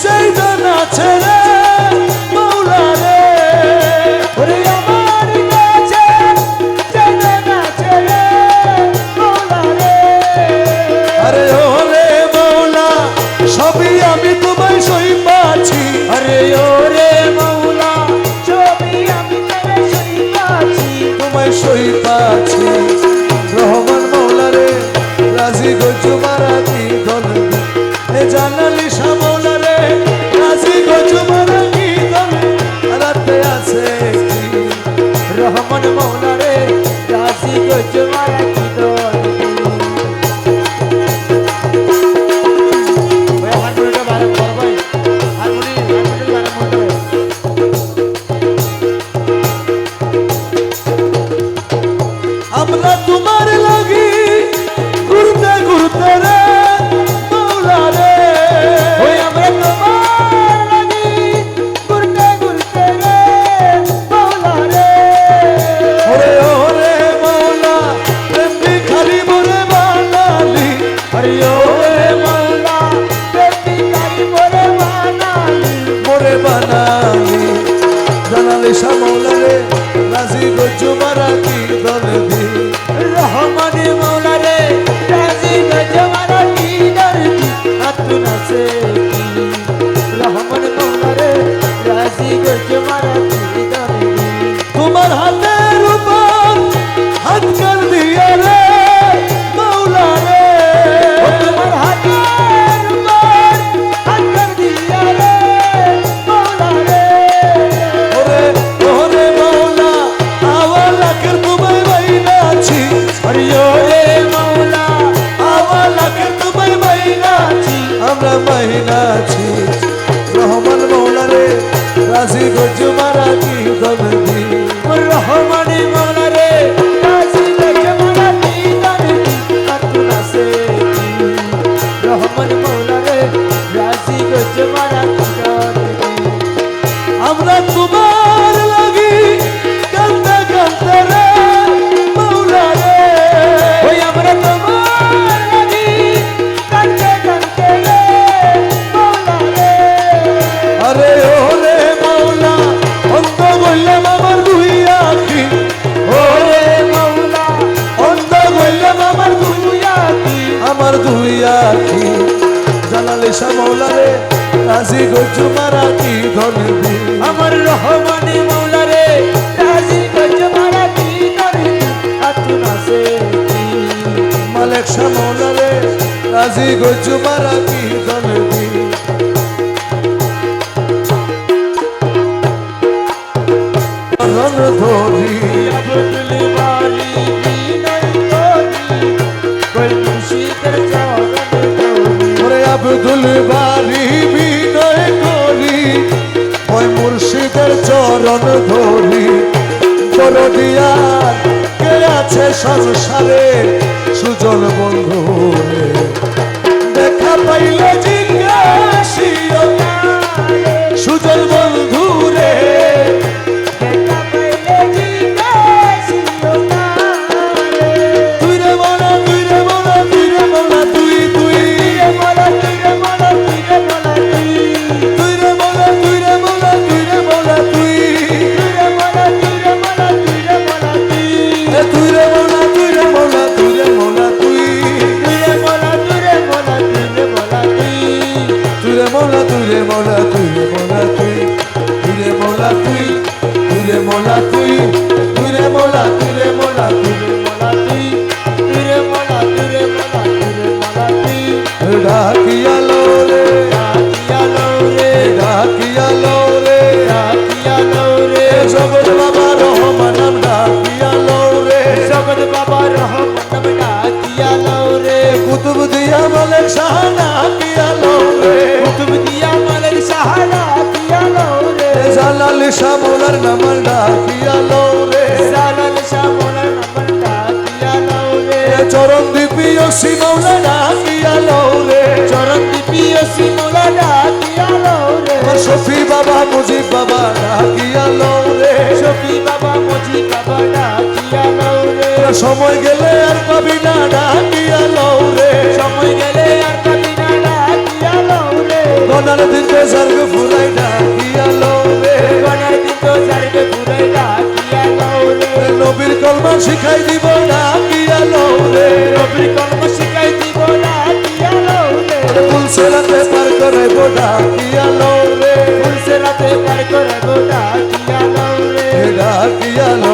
সেই জন আছে রে মৌলা রে ওরে আমার কাছে সেই জন আছে রে মৌলা রে আরে ওরে মৌলা সবই আমি তোমায় সই পাচ্ছি আরে ওরে মৌলা সবই আমি তোরে সই পাচ্ছি তোমায় সই পাচ্ছি রহমান মৌলা রে রাজি গজু মারাতি দল এ জানালি শাহ মৌলা রে রাজি গজু মারাতি দল রাতে আছে রহমান মৌলা রে রাজি গজ মারা কি দল ভাই হারমোনিয়ামটা বারে বল ভাই হারমোনিয়ামটা বারে বল আমরা তোমার লাগি ঘুরতে ঘুরতে রে মৌলা রে ওই আমরা তোমার লাগি ঘুরতে ঘুরতে রে মৌলা রে ওরে ওরে মৌলা প্রেমী খালি মরে বানালি আরে ওরে মৌলা বেটি কারি মোরে বানালি মরে বানালি জানালি শাহ মৌলা রে রাজি গজু মারাতি দল দি রহমানে মৌলা রে রাজি গজ মারা কি দরদি আতুন আছে রহমান মৌলা রে রাজি গজ মারা কি দরদি তোমার হাতের উপর হাত কর দিয়া রে মৌলা রে ও তোমার হাতের উপর হাত কর দিয়া রে মৌলা রে ওরে ওরে মৌলা আওয়ালাকের তোমায় বাইনাছি আরে ওরে মৌলা আওয়ালাকের তোমায় বাইনাছি আমরা বাইনাছি রহমান মৌলা রে রাজি গজু মারাতি দল দি রহমানে মৌলা রে রাজি গজ মারা কি দরদি আতুন আছে রহমান মৌলা রে রাজি গজ মারা কি দরদি আমরা তোমার লাগি কান্দে কান্দে রে মৌলা রে ওই আমরা তোমার লাগি কাঁদতে কাঁদতে রে মৌলা রে আরে ওরে মৌলা অন্ধ বললাম আমার দুই আখি ওরে মৌলা অন্ধ বললাম আমার তুই আকি আমার দুই আখি জানালে শাহ মৌলা রে রাজি গজু মারাতি ধন দি আমার রহমানে মৌলা রে রাজি গজ মারা কি দরদি আতুন আছে মালিক শাহ মৌলা রে রাজি গজু মারাতি ধন দি রং ধরি আব্দুল বারি বিনয় করি কই মুর্শিদের চরণ ধরি ওরে আব্দুল বারি বিনয় করি ওই মুর্শিদের চরণ ধরি বড় দিয়ার কে আছে সংসারে সুজন বন্ধু রে। দেখা পাইলে জিজ্ঞাসিও সুজন বন্ধু রে দেখা পাইলে জিজ্ঞাসিও তারে তুই রে মনা তুই রে মনা তুই রে মনা তুই তুই মলা তুই রে মলা তুই রে মলা তুই তুই রে মনা তুই রে মনা তুই রে মনা তুই তুই রে মলা তুই রে মলা তুই তুই রে মনা তুই রে মনা তুই রে মনা তুই তুই রে মলা তুই রে মলা তুই রে মলা তুই তুই রে মনা তুই তুই রে মনা তুই তুই রে মনা তুই তুই রে মনা তুই রে মনা তুই তুই রে মলা তুই রে মলা তুই রে মলা তুই ডাকিয়ালো রে ডাকিয়ালো রে ডাকিয়ালো রে ডাকিয়ালো রে জগৎ বাবা রহমান নাম ডাকিয়ালো রে জগৎ বাবা রহমান ডাকিয়ালো রে কুতুব দিয়া মালিক শাহ ডাকিয়ালো রে কুতুব দিয়া মালের সাহারা কিয়ালো রে জালাল শাহ মৌলার নাম ডাকিয়ালো রে জালাল শাহ মোলার নাম ডাকিয়ালো রে চরণ দীপিও সি মৌলা ডাকিয়ালো রে চরণ দীপিও সিমোলা ডাকিয়ালো রে শফি বাবা মুজিব বাবা ডাকিয়ালো রে শফি বাবা মুজি বাবা ডাকিয়ালো রে সময় গেলে আর পাবি না ডাকিয়ালো রে সময় গেলে আর পাবি না ডাকিয়ালো রে গনার দিন তো স্বর্গ ফুরাই ডাকিয়া লো রে গণের দিন তো স্বর্গে পুরাই ডাকিয়া লও রে নবীর কলমা শিখাই দিব ডাকিয়া লো রে নবীর কর্ম শিখাই দিব ডাকিয়া লও রে ফুলসে রাতে পার করাইব ডাকিয়া লো রে ফুলসে রাতে পার করে গো ডাকিয়া লও রে ডাকিয়া লো